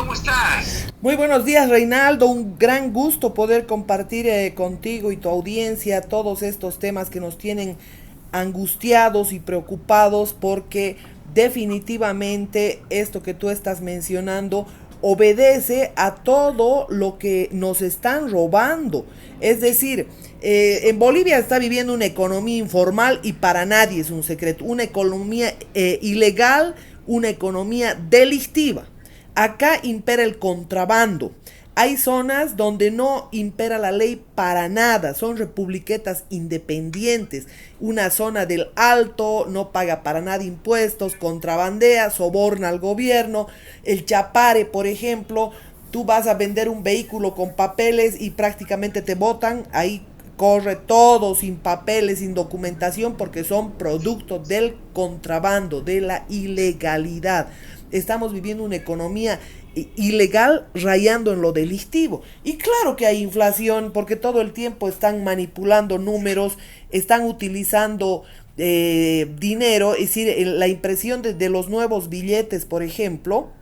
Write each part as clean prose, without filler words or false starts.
¿cómo estás? Muy buenos días, Reinaldo. Un gran gusto poder compartir contigo y tu audiencia todos estos temas que nos tienen angustiados y preocupados porque definitivamente esto que tú estás mencionando obedece a todo lo que nos están robando. Es decir, en Bolivia está viviendo una economía informal y para nadie es un secreto, una economía ilegal, una economía delictiva. Acá impera el contrabando. Hay zonas donde no impera la ley para nada, son republiquetas independientes. Una zona del Alto no paga para nada impuestos, contrabandea, soborna al gobierno. El Chapare, por ejemplo, tú vas a vender un vehículo con papeles y prácticamente te botan, ahí corre todo sin papeles, sin documentación, porque son productos del contrabando, de la ilegalidad. Estamos viviendo una economía ilegal rayando en lo delictivo. Y claro que hay inflación porque todo el tiempo están manipulando números, están utilizando dinero, es decir, la impresión de los nuevos billetes, por ejemplo,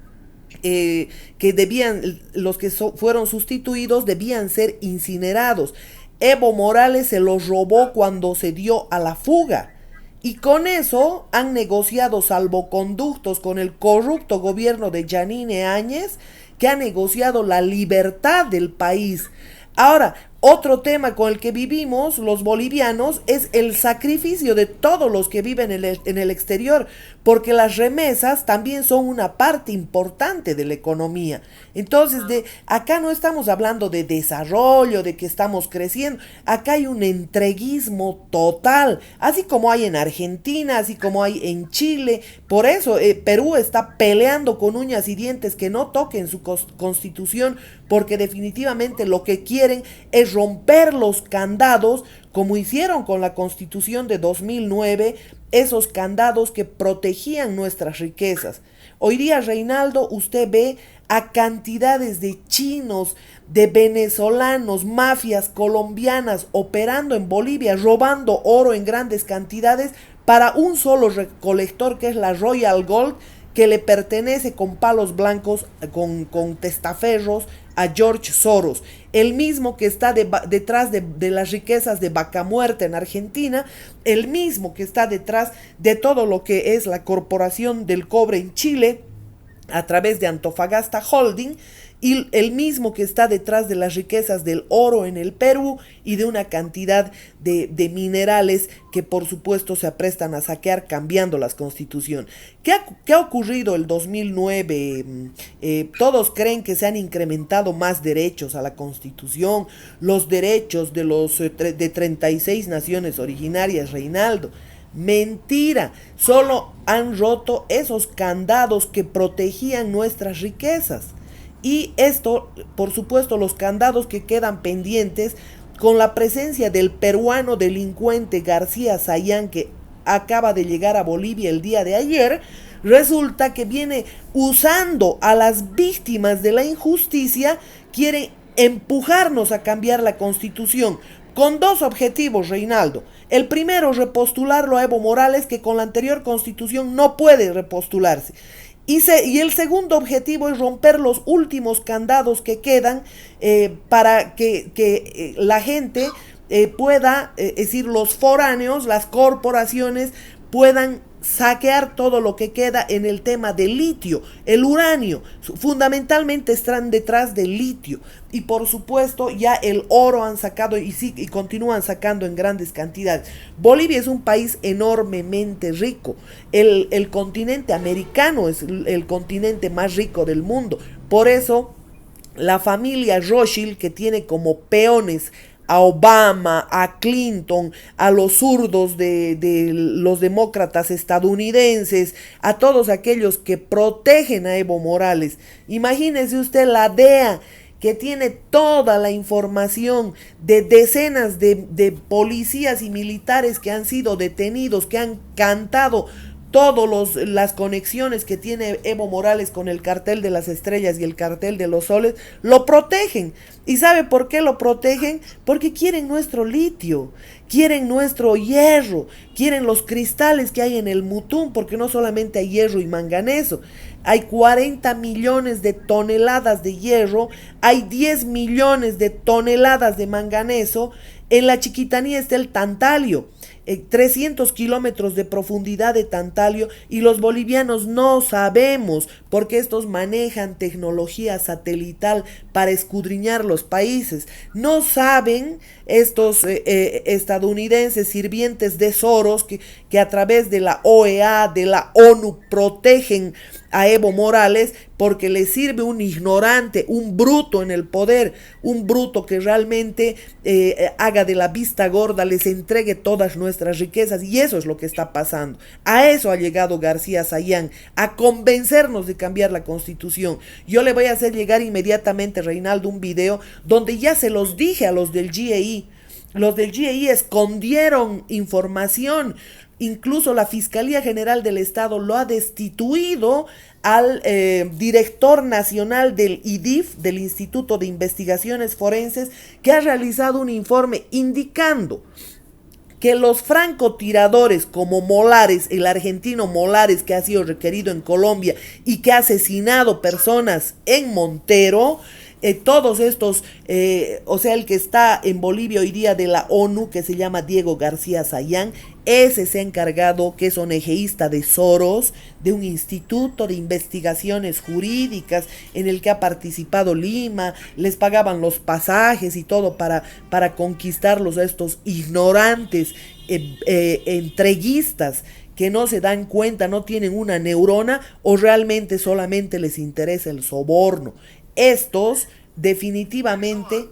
que debían, los que fueron sustituidos debían ser incinerados. Evo Morales se los robó cuando se dio a la fuga. Y con eso han negociado salvoconductos con el corrupto gobierno de Yanine Áñez, que ha negociado la libertad del país. Ahora, otro tema con el que vivimos los bolivianos es el sacrificio de todos los que viven en el exterior, porque las remesas también son una parte importante de la economía. Entonces, acá no estamos hablando de desarrollo, de que estamos creciendo, acá hay un entreguismo total, así como hay en Argentina, así como hay en Chile. Por eso Perú está peleando con uñas y dientes que no toquen su constitución, porque definitivamente lo que quieren es romper los candados, como hicieron con la Constitución de 2009, esos candados que protegían nuestras riquezas. Hoy día, Reinaldo, usted ve a cantidades de chinos, de venezolanos, mafias colombianas operando en Bolivia, robando oro en grandes cantidades para un solo recolector, que es la Royal Gold, que le pertenece con palos blancos, con testaferros, a George Soros, el mismo que está detrás de las riquezas de Vaca Muerta en Argentina, el mismo que está detrás de todo lo que es la Corporación del Cobre en Chile, a través de Antofagasta Holding, y el mismo que está detrás de las riquezas del oro en el Perú y de una cantidad de minerales que por supuesto se aprestan a saquear cambiando la constitución. ¿Qué ha ocurrido el 2009? Todos creen que se han incrementado más derechos a la constitución, los derechos de los de 36 naciones originarias, Reinaldo. Mentira, solo han roto esos candados que protegían nuestras riquezas. Y esto, por supuesto, los candados que quedan pendientes con la presencia del peruano delincuente García Sayán, que acaba de llegar a Bolivia el día de ayer, resulta que viene usando a las víctimas de la injusticia, quiere empujarnos a cambiar la constitución con dos objetivos, Reinaldo. El primero, repostularlo a Evo Morales, que con la anterior constitución no puede repostularse. Y el segundo objetivo es romper los últimos candados que quedan para que la gente pueda, es decir, los foráneos, las corporaciones, puedan saquear todo lo que queda en el tema del litio, el uranio, fundamentalmente están detrás del litio. Y por supuesto ya el oro han sacado y continúan sacando en grandes cantidades. Bolivia es un país enormemente rico. El continente americano es el continente más rico del mundo. Por eso la familia Rothschild, que tiene como peones a Obama, a Clinton, a los zurdos de los demócratas estadounidenses, a todos aquellos que protegen a Evo Morales. Imagínese usted la DEA, que tiene toda la información de decenas de policías y militares que han sido detenidos, que han cantado todas las conexiones que tiene Evo Morales con el cartel de las estrellas y el cartel de los soles, lo protegen. ¿Y sabe por qué lo protegen? Porque quieren nuestro litio, quieren nuestro hierro, quieren los cristales que hay en el Mutum, porque no solamente hay hierro y manganeso, hay 40 millones de toneladas de hierro, hay 10 millones de toneladas de manganeso. En la Chiquitanía está el tantalio, 300 kilómetros de profundidad de tantalio, y los bolivianos no sabemos porque estos manejan tecnología satelital para escudriñar los países. No saben estos estadounidenses sirvientes de Soros que a través de la OEA, de la ONU, protegen a Evo Morales porque le sirve un ignorante, un bruto en el poder, un bruto que realmente haga de la vista gorda, les entregue todas nuestras riquezas, y eso es lo que está pasando. A eso ha llegado García Sayán, a convencernos de cambiar la Constitución. Yo le voy a hacer llegar inmediatamente, Reinaldo, un video donde ya se los dije a los del GEI. Los del GEI escondieron información. Incluso la Fiscalía General del Estado lo ha destituido al director nacional del IDIF, del Instituto de Investigaciones Forenses, que ha realizado un informe indicando que los francotiradores como Molares, el argentino Molares, que ha sido requerido en Colombia y que ha asesinado personas en Montero, todos estos, o sea, el que está en Bolivia hoy día de la ONU, que se llama Diego García Sayán, ese se ha encargado, que es ONGista de Soros, de un instituto de investigaciones jurídicas en el que ha participado Lima, les pagaban los pasajes y todo para conquistarlos a estos ignorantes, entreguistas, que no se dan cuenta, no tienen una neurona, o realmente solamente les interesa el soborno. Estos definitivamente...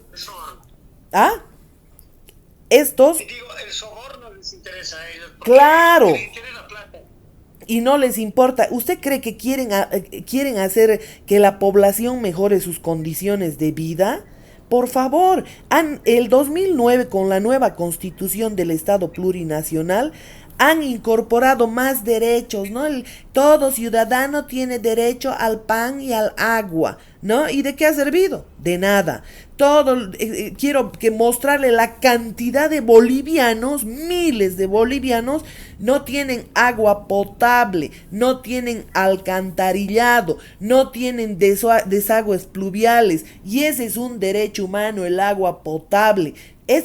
¿Ah? Estos... Digo, el soborno les interesa a ellos. Claro. Quieren la plata. Y no les importa. ¿Usted cree que quieren hacer que la población mejore sus condiciones de vida? Por favor, el 2009, con la nueva constitución del Estado plurinacional, han incorporado más derechos, ¿no? Todo ciudadano tiene derecho al pan y al agua, ¿no? ¿Y de qué ha servido? De nada. Quiero mostrarle la cantidad de bolivianos, miles de bolivianos, no tienen agua potable, no tienen alcantarillado, no tienen desagües pluviales, y ese es un derecho humano, el agua potable.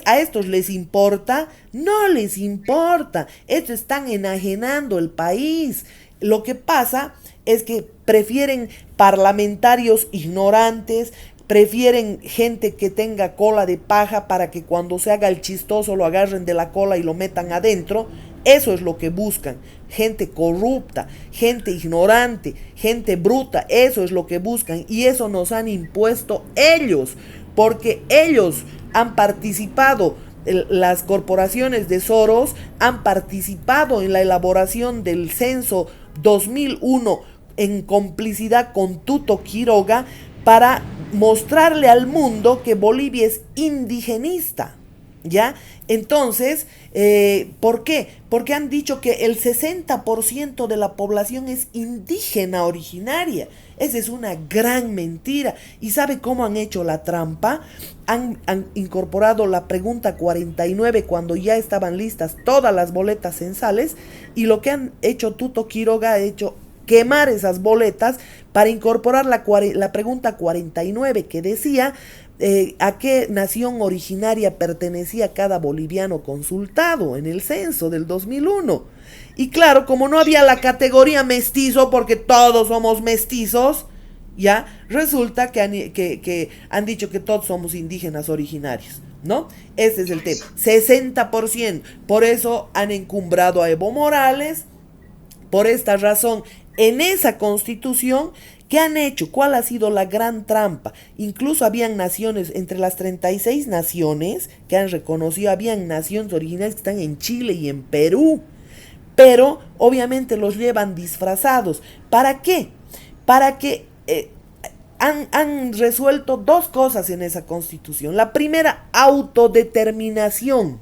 ¿A estos les importa? No les importa. Estos están enajenando el país. Lo que pasa es que prefieren parlamentarios ignorantes, prefieren gente que tenga cola de paja para que cuando se haga el chistoso lo agarren de la cola y lo metan adentro. Eso es lo que buscan. Gente corrupta, gente ignorante, gente bruta. Eso es lo que buscan, y eso nos han impuesto ellos, porque ellos han participado, las corporaciones de Soros han participado en la elaboración del censo 2001 en complicidad con Tuto Quiroga, para mostrarle al mundo que Bolivia es indigenista, ¿ya? Entonces, ¿por qué? Porque han dicho que el 60% de la población es indígena originaria. Esa es una gran mentira. ¿Y sabe cómo han hecho la trampa? Han incorporado la pregunta 49 cuando ya estaban listas todas las boletas censales, y lo que han hecho Tuto Quiroga ha hecho quemar esas boletas para incorporar la pregunta 49, que decía a qué nación originaria pertenecía cada boliviano consultado en el censo del 2001. Y claro, como no había la categoría mestizo, porque todos somos mestizos, ya resulta que han dicho que todos somos indígenas originarios, ¿no? Ese es el tema. 60%. Por eso han encumbrado a Evo Morales. Por esta razón, en esa constitución, ¿qué han hecho? ¿Cuál ha sido la gran trampa? Incluso habían naciones, entre las 36 naciones que han reconocido, habían naciones originales que están en Chile y en Perú. Pero obviamente los llevan disfrazados. ¿Para qué? Para que han resuelto dos cosas en esa constitución. La primera, autodeterminación.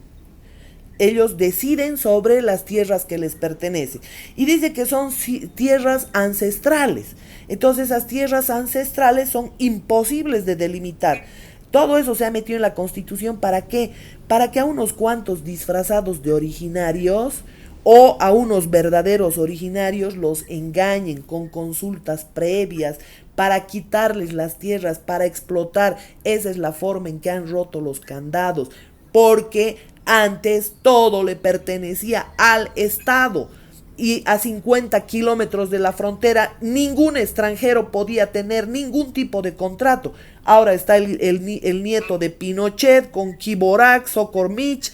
ellos deciden sobre las tierras que les pertenecen. Y dice que son tierras ancestrales. Entonces esas tierras ancestrales son imposibles de delimitar. Todo eso se ha metido en la Constitución. ¿Para qué? Para que a unos cuantos disfrazados de originarios o a unos verdaderos originarios los engañen con consultas previas para quitarles las tierras, para explotar. Esa es la forma en que han roto los candados, porque antes todo le pertenecía al Estado y a 50 kilómetros de la frontera ningún extranjero podía tener ningún tipo de contrato. Ahora está el nieto de Pinochet con Kiborak, Socormich,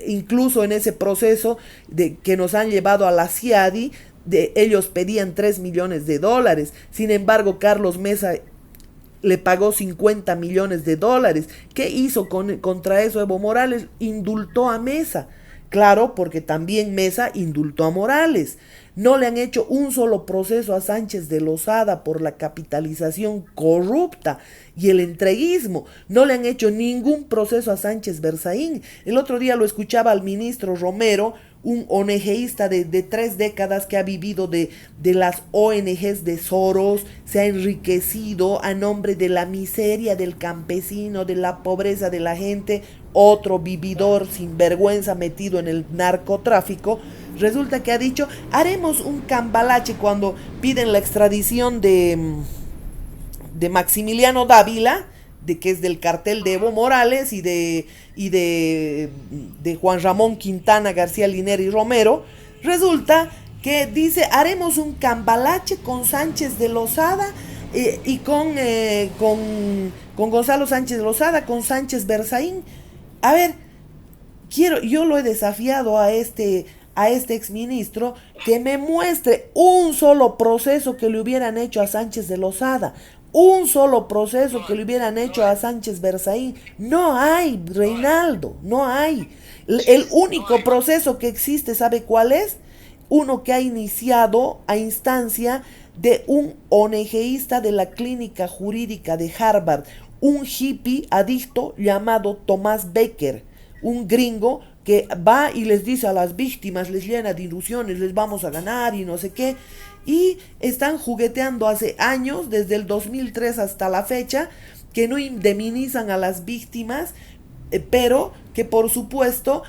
incluso en ese proceso que nos han llevado a la CIADI, ellos pedían $3 millones. Sin embargo, Carlos Mesa le pagó $50 millones. ¿Qué hizo contra eso Evo Morales? Indultó a Mesa. Claro, porque también Mesa indultó a Morales. No le han hecho un solo proceso a Sánchez de Lozada por la capitalización corrupta y el entreguismo. No le han hecho ningún proceso a Sánchez Berzaín. El otro día lo escuchaba al ministro Romero, un ONGista de 3 décadas que ha vivido de las ONGs de Soros, se ha enriquecido a nombre de la miseria del campesino, de la pobreza de la gente, otro vividor sin vergüenza metido en el narcotráfico. Resulta que ha dicho, haremos un cambalache cuando piden la extradición de Maximiliano Dávila, que es del cartel de Evo Morales y de Juan Ramón Quintana, García Linera y Romero. Resulta que dice, haremos un cambalache con Sánchez de Lozada y con Gonzalo Sánchez de Lozada, con Sánchez Berzaín. A ver, yo lo he desafiado a este exministro que me muestre un solo proceso que le hubieran hecho a Sánchez de Lozada, un solo proceso que le hubieran hecho a Sánchez Berzaín. No hay, Reinaldo, no hay. El único proceso que existe, ¿sabe cuál es? Uno que ha iniciado a instancia de un ONGista de la clínica jurídica de Harvard, un hippie adicto llamado Thomas Baker, un gringo que va y les dice a las víctimas, les llena de ilusiones, les vamos a ganar y no sé qué, y están jugueteando hace años, desde el 2003 hasta la fecha, que no indemnizan a las víctimas, pero que por supuesto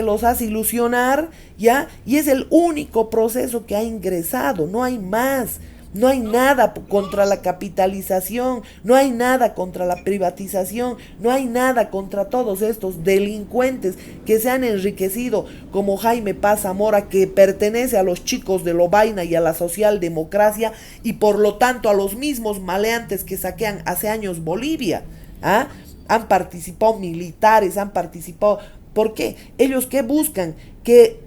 los hace ilusionar, ¿ya? Y es el único proceso que ha ingresado, no hay más. No hay nada contra la capitalización, no hay nada contra la privatización, no hay nada contra todos estos delincuentes que se han enriquecido, como Jaime Paz Zamora, que pertenece a los chicos de Lovaina y a la socialdemocracia, y por lo tanto a los mismos maleantes que saquean hace años Bolivia. ¿Ah? Han participado militares, han participado. ¿Por qué? ¿Ellos qué buscan? Que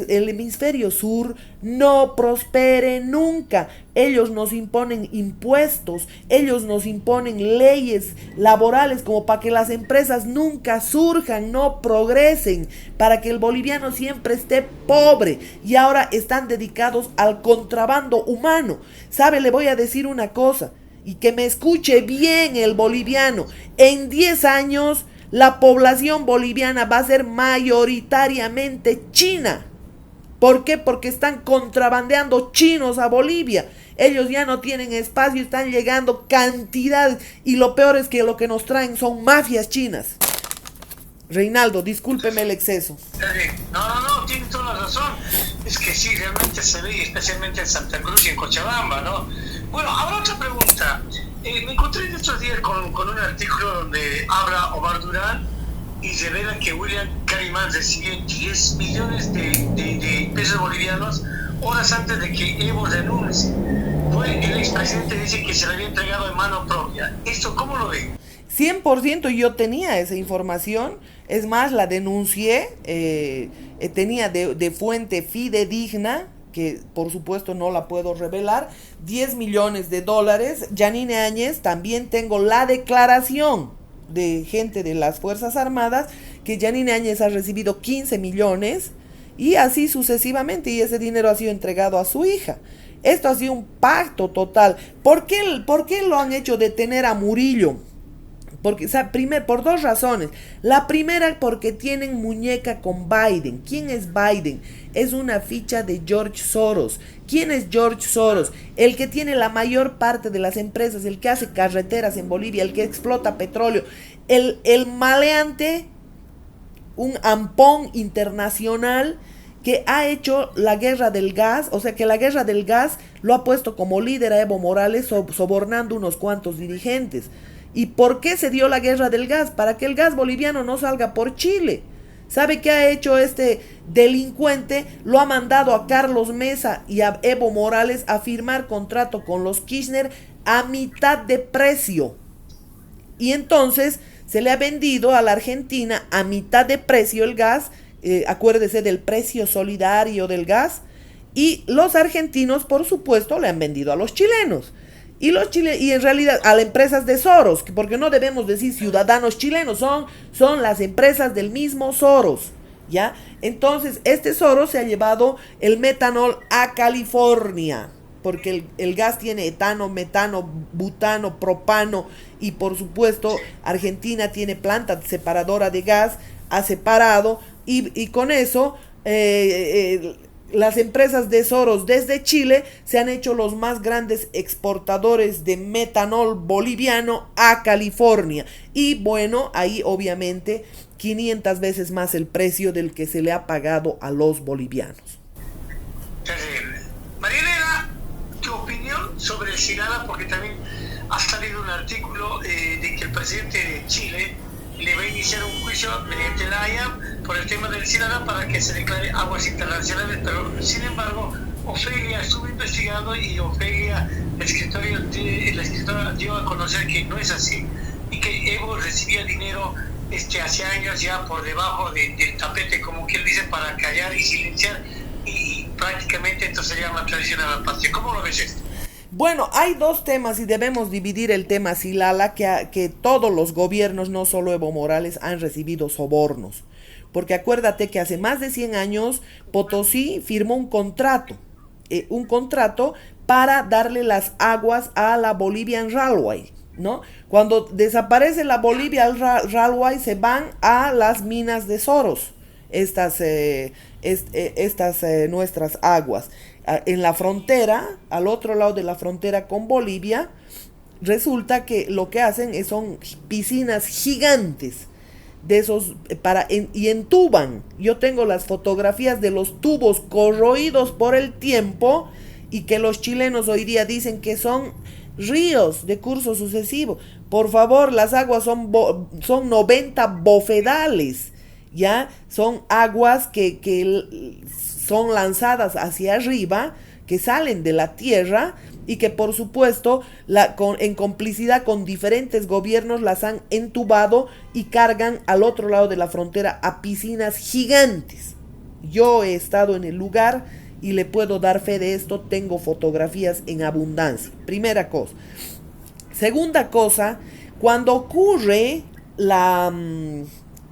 el hemisferio sur no prospere nunca. Ellos nos imponen impuestos, ellos nos imponen leyes laborales como para que las empresas nunca surjan, no progresen, para que el boliviano siempre esté pobre. Y ahora están dedicados al contrabando humano. ¿Sabe? Le voy a decir una cosa, y que me escuche bien el boliviano. En 10 años... la población boliviana va a ser mayoritariamente china. ¿Por qué? Porque están contrabandeando chinos a Bolivia. Ellos ya no tienen espacio, están llegando cantidades. Y lo peor es que lo que nos traen son mafias chinas. Reinaldo, discúlpeme el exceso. No, tiene toda la razón. Es que sí, realmente se ve, especialmente en Santa Cruz y en Cochabamba, ¿no? Bueno, ahora otra pregunta. Me encontré estos días con un artículo donde habla Omar Durán y revela que William Carimán recibió 10 millones de pesos bolivianos horas antes de que Evo renuncie. El expresidente dice que se le había entregado en mano propia. ¿Esto cómo lo ve? 100% yo tenía esa información, es más, la denuncié, tenía de fuente fidedigna, que por supuesto no la puedo revelar, $10 millones. Yanine Áñez, también tengo la declaración de gente de las Fuerzas Armadas, que Yanine Áñez ha recibido 15 millones, y así sucesivamente, y ese dinero ha sido entregado a su hija. Esto ha sido un pacto total. ¿Por qué lo han hecho detener a Murillo? Porque, por dos razones. La primera, porque tienen muñeca con Biden. ¿Quién es Biden? Es una ficha de George Soros. ¿Quién es George Soros? El que tiene la mayor parte de las empresas, el que hace carreteras en Bolivia, el que explota petróleo, el maleante, un ampón internacional que ha hecho la guerra del gas, o sea que la guerra del gas lo ha puesto como líder a Evo Morales, sobornando unos cuantos dirigentes. ¿Y por qué se dio la guerra del gas? Para que el gas boliviano no salga por Chile. ¿Sabe qué ha hecho este delincuente? Lo ha mandado a Carlos Mesa y a Evo Morales a firmar contrato con los Kirchner a mitad de precio. Y entonces se le ha vendido a la Argentina a mitad de precio el gas. Acuérdese del precio solidario del gas. Y los argentinos, por supuesto, le han vendido a los chilenos. Y en realidad a las empresas de Soros, porque no debemos decir ciudadanos chilenos, son las empresas del mismo Soros, ¿ya? Entonces, este Soros se ha llevado el metanol a California, porque el gas tiene etano, metano, butano, propano, y por supuesto, Argentina tiene planta separadora de gas, ha separado, y con eso las empresas de Soros desde Chile se han hecho los más grandes exportadores de metanol boliviano a California. Y bueno, ahí obviamente 500 veces más el precio del que se le ha pagado a los bolivianos. Terrible. Marielena, ¿tu opinión sobre el Sinala? Porque también ha salido un artículo de que el presidente de Chile le va a iniciar un juicio mediante la Haya por el tema del Sinala para que se declare aguas internacionales, pero sin embargo Ofelia estuvo investigando y Ofelia, la escritora dio a conocer que no es así y que Evo recibía dinero hace años ya por debajo del tapete, como quien dice, para callar y silenciar, y prácticamente esto sería una traición a la patria. ¿Cómo lo ves esto? Bueno, hay dos temas y debemos dividir el tema Silala, que todos los gobiernos, no solo Evo Morales, han recibido sobornos. Porque acuérdate que hace más de 100 años Potosí firmó un contrato para darle las aguas a la Bolivian Railway, ¿no? Cuando desaparece la Bolivian Railway se van a las minas de Soros, nuestras aguas. En la frontera, al otro lado de la frontera con Bolivia, resulta que lo que hacen son piscinas gigantes de esos y entuban. Yo tengo las fotografías de los tubos corroídos por el tiempo y que los chilenos hoy día dicen que son ríos de curso sucesivo. Por favor, las aguas son 90 bofedales, ¿ya? Son aguas que son lanzadas hacia arriba, que salen de la tierra y que por supuesto en complicidad con diferentes gobiernos las han entubado y cargan al otro lado de la frontera a piscinas gigantes. Yo he estado en el lugar y le puedo dar fe de esto, tengo fotografías en abundancia. Primera cosa. Segunda cosa, cuando ocurre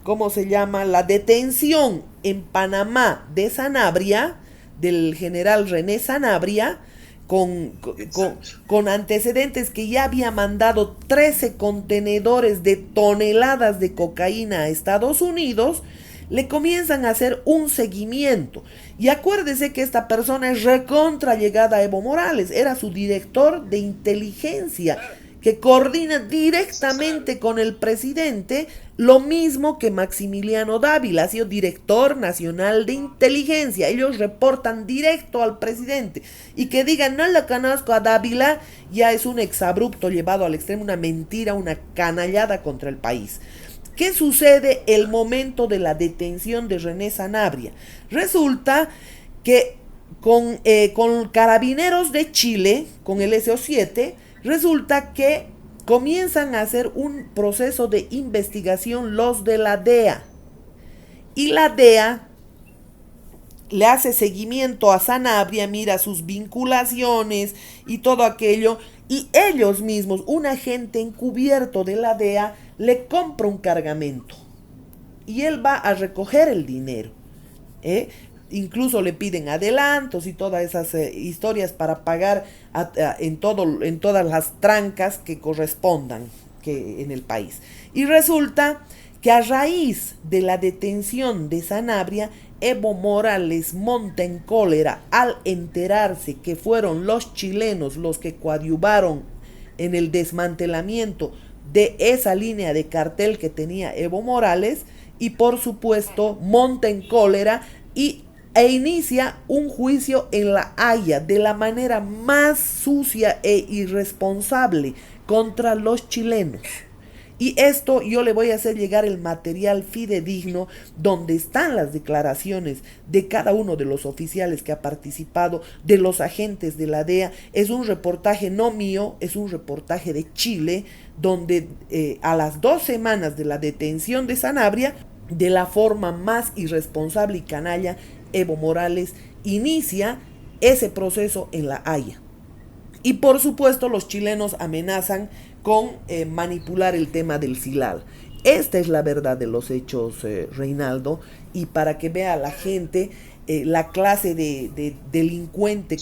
¿cómo se llama? La detención en Panamá de Sanabria, del general René Sanabria, con antecedentes que ya había mandado 13 contenedores de toneladas de cocaína a Estados Unidos, le comienzan a hacer un seguimiento. Y acuérdese que esta persona es recontra llegada a Evo Morales, era su director de inteligencia, que coordina directamente con el presidente, lo mismo que Maximiliano Dávila, ha sido director nacional de inteligencia. Ellos reportan directo al presidente. Y que digan, no lo conozco a Dávila, ya es un exabrupto llevado al extremo, una mentira, una canallada contra el país. ¿Qué sucede el momento de la detención de René Sanabria? Resulta que con carabineros de Chile, con el SO7, resulta que comienzan a hacer un proceso de investigación los de la DEA. Y la DEA le hace seguimiento a Sanabria, mira sus vinculaciones y todo aquello. Y ellos mismos, un agente encubierto de la DEA, le compra un cargamento. Y él va a recoger el dinero. Incluso le piden adelantos y todas esas historias para pagar en todas las trancas que correspondan. que en el país. Y resulta que a raíz de la detención de Sanabria, Evo Morales monta en cólera al enterarse que fueron los chilenos los que coadyuvaron en el desmantelamiento de esa línea de cartel que tenía Evo Morales, y por supuesto monta en cólera e inicia un juicio en La Haya de la manera más sucia e irresponsable contra los chilenos. Y esto yo le voy a hacer llegar el material fidedigno donde están las declaraciones de cada uno de los oficiales que ha participado, de los agentes de la DEA. Es un reportaje no mío, es un reportaje de Chile, donde a las 2 semanas de la detención de Sanabria, de la forma más irresponsable y canalla, Evo Morales inicia ese proceso en La Haya. Y por supuesto los chilenos amenazan con manipular el tema del Silal. Esta es la verdad de los hechos, Reinaldo, y para que vea la gente la clase de delincuente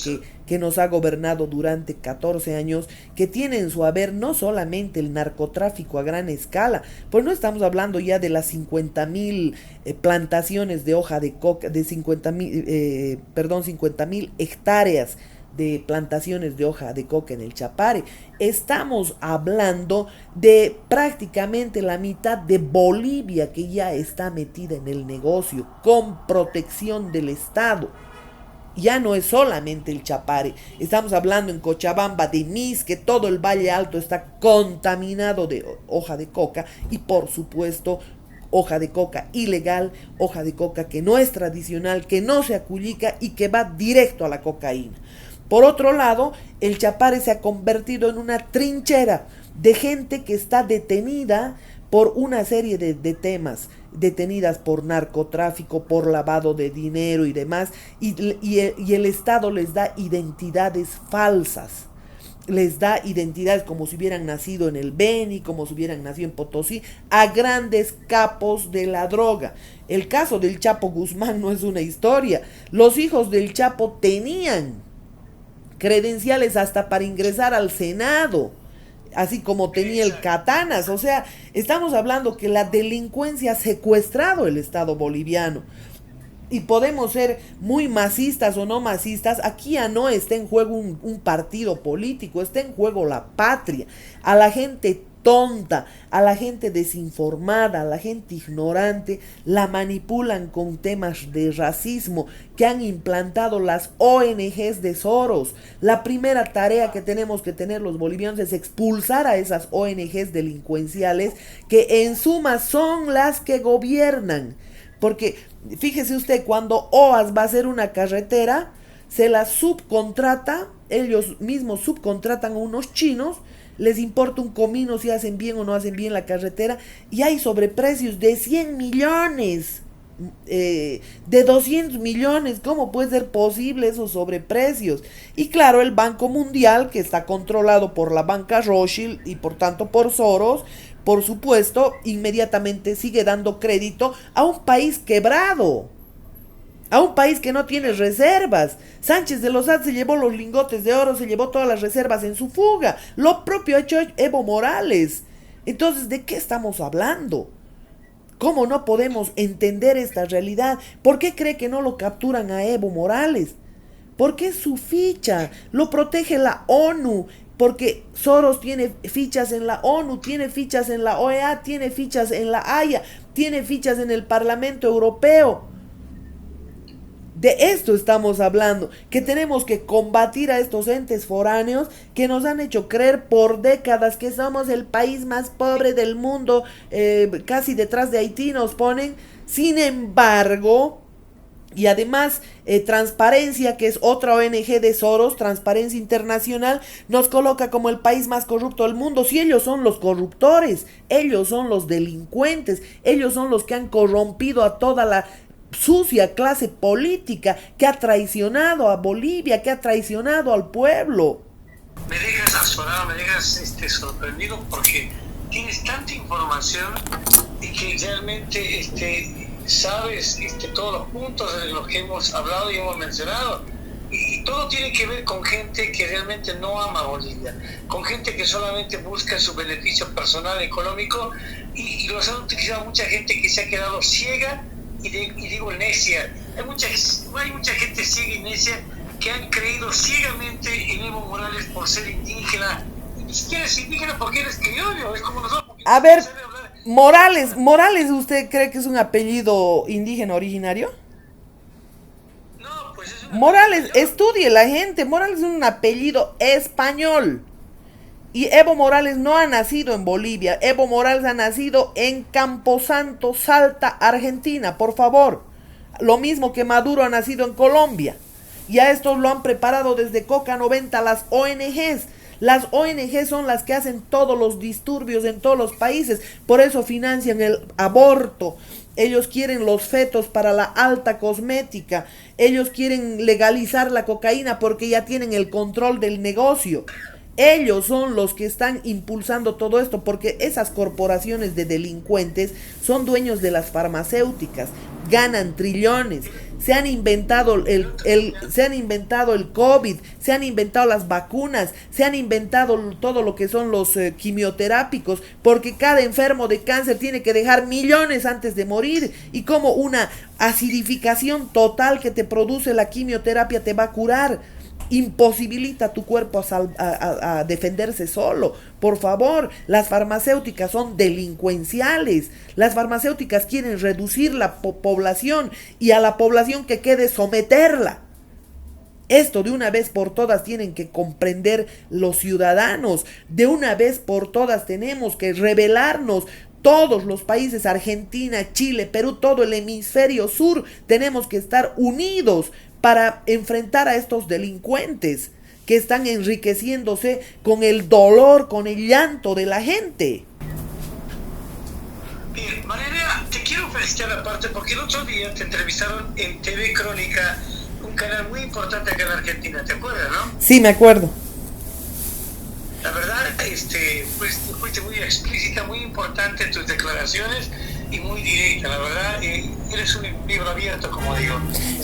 que nos ha gobernado durante 14 años, que tiene en su haber no solamente el narcotráfico a gran escala, pues no estamos hablando ya de las 50,000 plantaciones de hoja de coca, de 50,000 hectáreas de plantaciones de hoja de coca en el Chapare. Estamos hablando de prácticamente la mitad de Bolivia que ya está metida en el negocio con protección del Estado. Ya no es solamente el Chapare, estamos hablando en Cochabamba de Mis, que todo el Valle Alto está contaminado de hoja de coca, y por supuesto hoja de coca ilegal, hoja de coca que no es tradicional, que no se acullica y que va directo a la cocaína. Por otro lado, el Chapare se ha convertido en una trinchera de gente que está detenida por una serie de temas, detenidas por narcotráfico, por lavado de dinero y demás, y el Estado les da identidades falsas. Les da identidades como si hubieran nacido en el Beni, como si hubieran nacido en Potosí, a grandes capos de la droga. El caso del Chapo Guzmán no es una historia. Los hijos del Chapo tenían credenciales hasta para ingresar al Senado, así como tenía el Catanas. O sea, estamos hablando que la delincuencia ha secuestrado el Estado boliviano. Y podemos ser muy masistas o no masistas, aquí ya no está en juego un partido político, está en juego la patria. A la gente tonta, a la gente desinformada, a la gente ignorante, la manipulan con temas de racismo que han implantado las ONGs de Soros. La primera tarea que tenemos que tener los bolivianos es expulsar a esas ONGs delincuenciales que en suma son las que gobiernan. Porque fíjese usted, cuando OAS va a hacer una carretera, se la subcontrata, ellos mismos subcontratan a unos chinos, les importa un comino si hacen bien o no hacen bien la carretera, y hay sobreprecios de 100 millones, de 200 millones, ¿cómo puede ser posible esos sobreprecios? Y claro, el Banco Mundial, que está controlado por la banca Rothschild y por tanto por Soros, por supuesto, inmediatamente sigue dando crédito a un país quebrado, a un país que no tiene reservas. Sánchez de Lozada se llevó los lingotes de oro, se llevó todas las reservas en su fuga. Lo propio ha hecho Evo Morales. Entonces, ¿de qué estamos hablando? ¿Cómo no podemos entender esta realidad? ¿Por qué cree que no lo capturan a Evo Morales? Porque es su ficha, lo protege la ONU. Porque Soros tiene fichas en la ONU, tiene fichas en la OEA, tiene fichas en la Haya, tiene fichas en el Parlamento Europeo. De esto estamos hablando, que tenemos que combatir a estos entes foráneos que nos han hecho creer por décadas que somos el país más pobre del mundo, casi detrás de Haití nos ponen. Sin embargo, y además Transparencia, que es otra ONG de Soros, Transparencia Internacional, nos coloca como el país más corrupto del mundo. Si ellos son los corruptores, ellos son los delincuentes, ellos son los que han corrompido a toda la sucia clase política que ha traicionado a Bolivia, que ha traicionado al pueblo. Me dejas azorado, me dejas sorprendido porque tienes tanta información y que realmente sabes todos los puntos de los que hemos hablado y hemos mencionado, y todo tiene que ver con gente que realmente no ama Bolivia, con gente que solamente busca su beneficio personal, económico, y los han utilizado mucha gente que se ha quedado ciega y digo necia. Hay mucha gente ciega y necia que han creído ciegamente en Evo Morales por ser indígena, y ni siquiera es indígena porque eres criollo, es como nosotros. A ver, Morales, ¿usted cree que es un apellido indígena originario? No, pues es Morales, estudie la gente, Morales es un apellido español. Y Evo Morales no ha nacido en Bolivia, Evo Morales ha nacido en Camposanto, Salta, Argentina, por favor. Lo mismo que Maduro ha nacido en Colombia. Y a estos lo han preparado desde Coca 90 las ONGs. Las ONG son las que hacen todos los disturbios en todos los países. Por eso financian el aborto. Ellos quieren los fetos para la alta cosmética. Ellos quieren legalizar la cocaína porque ya tienen el control del negocio. Ellos son los que están impulsando todo esto porque esas corporaciones de delincuentes son dueños de las farmacéuticas, ganan trillones, se han inventado el COVID, se han inventado las vacunas, se han inventado todo lo que son los quimioterápicos, porque cada enfermo de cáncer tiene que dejar millones antes de morir, y como una acidificación total que te produce la quimioterapia te va a curar. Imposibilita a tu cuerpo a defenderse solo. Por favor, las farmacéuticas son delincuenciales. Las farmacéuticas quieren reducir la población, y a la población que quede someterla. Esto de una vez por todas tienen que comprender los ciudadanos. De una vez por todas tenemos que rebelarnos. Todos los países, Argentina, Chile, Perú, todo el hemisferio sur, tenemos que estar unidos para enfrentar a estos delincuentes que están enriqueciéndose con el dolor, con el llanto de la gente. Bien, Mariana, te quiero felicitar aparte porque el otro día te entrevistaron en TV Crónica, un canal muy importante acá en Argentina, ¿te acuerdas, no? Sí, me acuerdo. La verdad, pues fuiste muy explícita, muy importante en tus declaraciones y muy directa, la verdad, eres un libro abierto, como digo.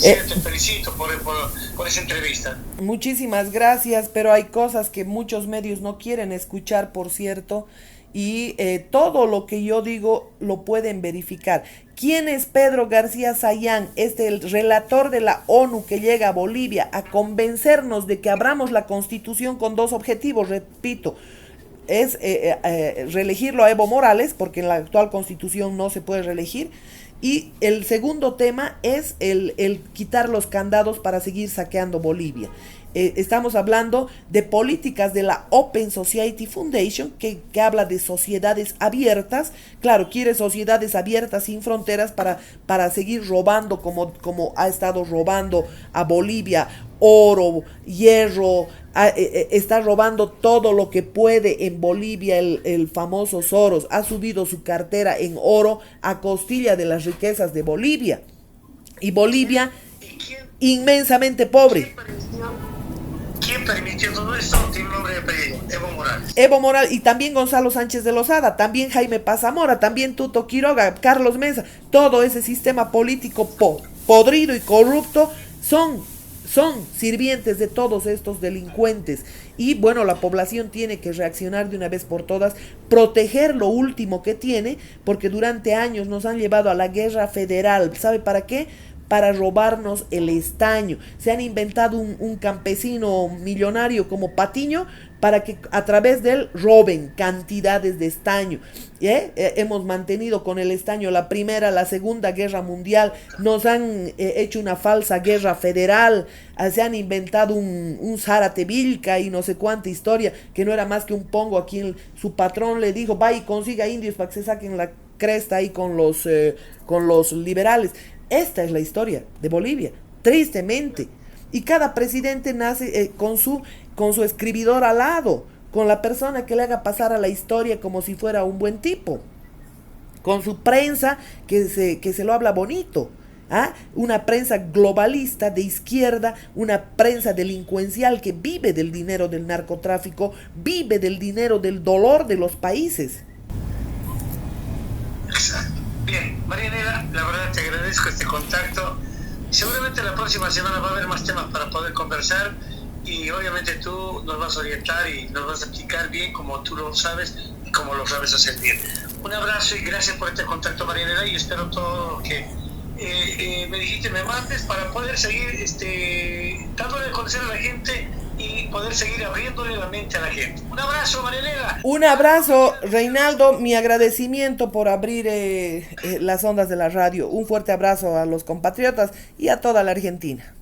Te felicito por esa entrevista. Muchísimas gracias, pero hay cosas que muchos medios no quieren escuchar, por cierto, y todo lo que yo digo lo pueden verificar. ¿Quién es Pedro García Sayán? El relator de la ONU que llega a Bolivia a convencernos de que abramos la Constitución con dos objetivos, repito, es reelegirlo a Evo Morales, porque en la actual Constitución no se puede reelegir, y el segundo tema es el quitar los candados para seguir saqueando Bolivia. Estamos hablando de políticas de la Open Society Foundation, que habla de sociedades abiertas. Claro, quiere sociedades abiertas sin fronteras para seguir robando como ha estado robando a Bolivia, oro, hierro, está robando todo lo que puede en Bolivia. El famoso Soros ha subido su cartera en oro a costilla de las riquezas de Bolivia. Y Bolivia inmensamente pobre. ¿Quién permitió todo esto? Tiene un nombre de apellido, Evo Morales. Evo Morales, y también Gonzalo Sánchez de Lozada, también Jaime Pazamora, también Tuto Quiroga, Carlos Mesa. Todo ese sistema político podrido y corrupto son sirvientes de todos estos delincuentes. Y bueno, la población tiene que reaccionar de una vez por todas, proteger lo último que tiene, porque durante años nos han llevado a la guerra federal. ¿Sabe para qué? Para robarnos el estaño. Se han inventado un campesino millonario como Patiño para que a través de él roben cantidades de estaño. Hemos mantenido con el estaño la primera, la segunda guerra mundial. Nos han hecho una falsa guerra federal. Se han inventado un Zárate Vilca y no sé cuánta historia, que no era más que un pongo a quien su patrón le dijo: va y consiga indios para que se saquen la cresta ahí con los liberales. Esta es la historia de Bolivia, tristemente. Y cada presidente nace con su escribidor al lado, con la persona que le haga pasar a la historia como si fuera un buen tipo, con su prensa que se lo habla bonito. Una prensa globalista de izquierda, una prensa delincuencial que vive del dinero del narcotráfico, vive del dinero del dolor de los países. Exacto. Bien, Marianela, la verdad te agradezco este contacto. seguramente la próxima semana va a haber más temas para poder conversar y obviamente tú nos vas a orientar y nos vas a explicar bien como tú lo sabes y como lo sabes hacer bien. Un abrazo y gracias por este contacto, Marianela, y espero todo lo que me dijiste me mandes para poder seguir dándole a conocer a la gente y poder seguir abriéndole la mente a la gente. Un abrazo, Marianela. Un abrazo, Reinaldo, mi agradecimiento por abrir las ondas de la radio. Un fuerte abrazo a los compatriotas y a toda la Argentina.